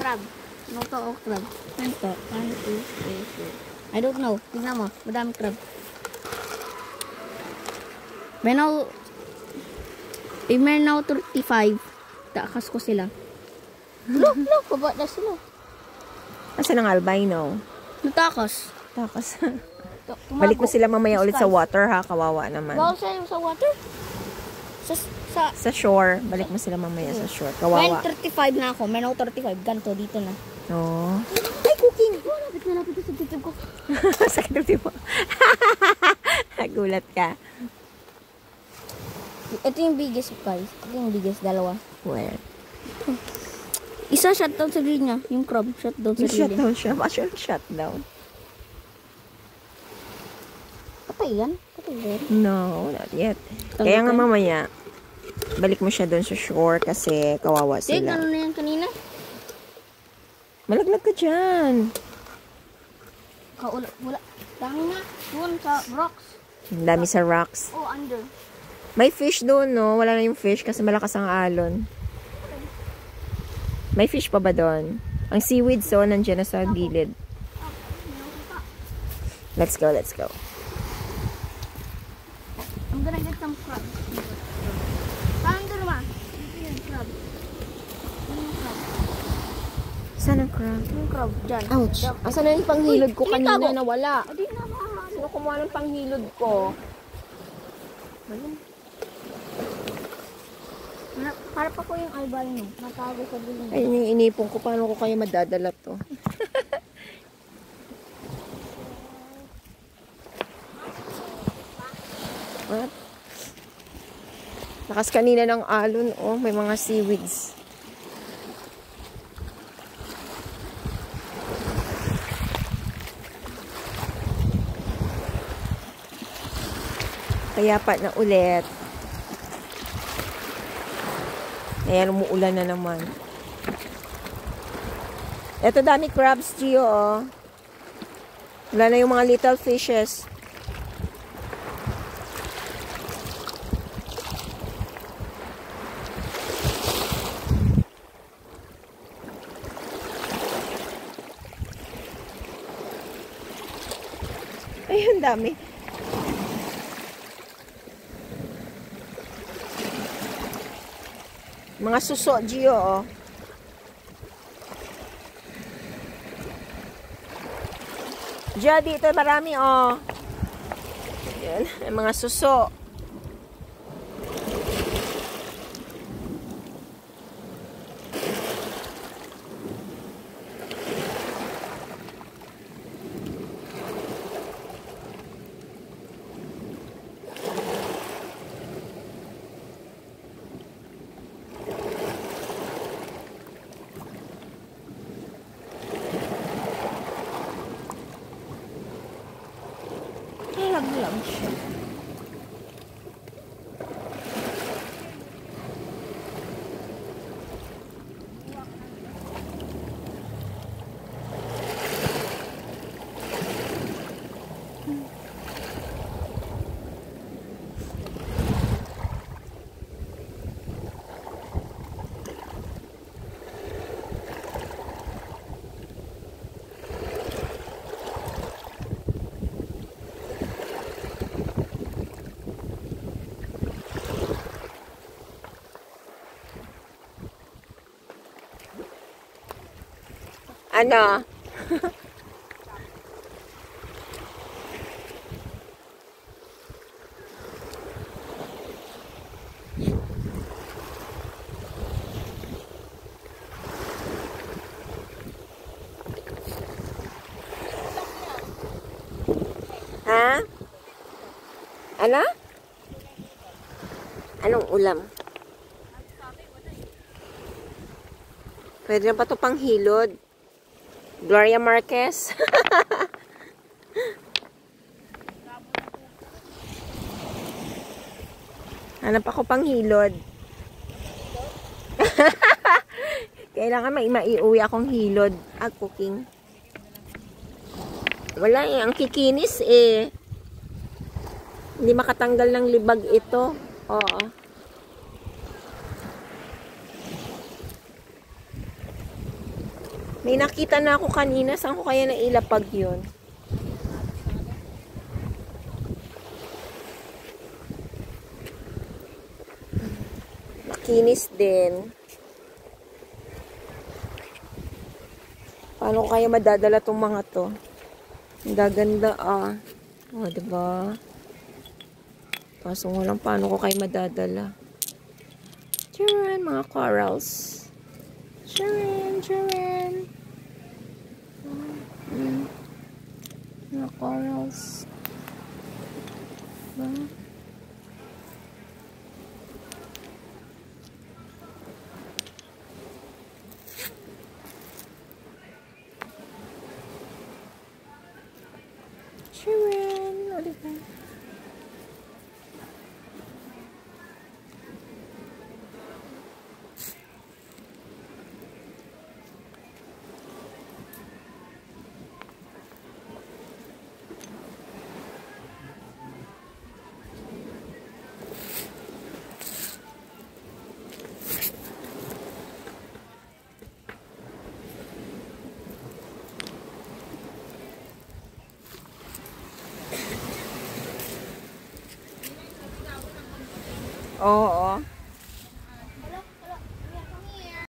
crab. Ano to o crab? Ano to? 1, 2, 3, 4. I don't know. Tignan mo. Madami crab. Meron now 35. Takas ko sila. Look, baba na sila. Asan ang albino? Natakas. Takas. Balik mo sila mamaya ulit sa water ha. Kawawa naman. Bawal sila sa water? Sa shore. Balik mo sila mamaya sa shore. Kawawa. 35 na ako. Meron 35. Ganto dito na. Oh. Ay, cooking! Oh, lapit sa titib ko. Sakit ng tipo. Gulat ka. Ito yung biggest, guys. Ito yung biggest, dalawa. Where? Isa shutdown sa grill niya. Yung crab, shutdown sa grill niya. Shutdown siya. Bakit shutdown? Patay yan? Patay yan? No, not yet. Kaya nga mamaya, balik mo siya doon sa shore kasi kawawa sila. Gano'n na yan kanina? Malaglag ka dyan. Wala. Dami na. Doon sa rocks. Ang dami sa rocks. Oh, under. May fish doon, no? Wala na yung fish kasi malakas ang alon. May fish pa ba doon? Ang seaweed, so, nandiyan na sa gilid. Let's go, let's go. I'm gonna get some crab. Parang doon naman. Dito yung crab. Saan ang crab? Yung crab, dyan. Ouch! Asan na yung panghilod ko kanina tinitago. na wala? Hindi na mahal. Sino kumuha ng panghilod ko? Para pa ko yung albino. Natago sa dulo. Ayun yung inipon ko. Paano ko kayo madadala to? What? Lakas kanina ng alon. Oh, may mga seaweeds. Kaya pa na ulit. Ayan, umuulan na naman. Ito dami crabs, Gio, oh. Wala na yung mga little fishes. Ayun, dami. Mga suso, Gio, oh. Gio, dito marami, oh. Yan, mga suso. Lang siya. Ano? Ha? Ano? Anong ulam? Pwede na ba ito panghilod? Gloria Marquez. Hanap ako panghilod. Kailangan maiuwi akong hilod. Cooking. Wala eh. Ang kikinis eh. Hindi makatanggal ng libag ito. Oo. May nakita na ako kanina. Saan ko kaya nailapag yun? Makinis din. Paano ko kaya madadala tong mga to? Ang gaganda ah. O, diba? Kaso nga lang, paano ko kayo madadala? Charan, mga corals. Charan, charan. Mga corals. Diba? Charan, o diba? Oo.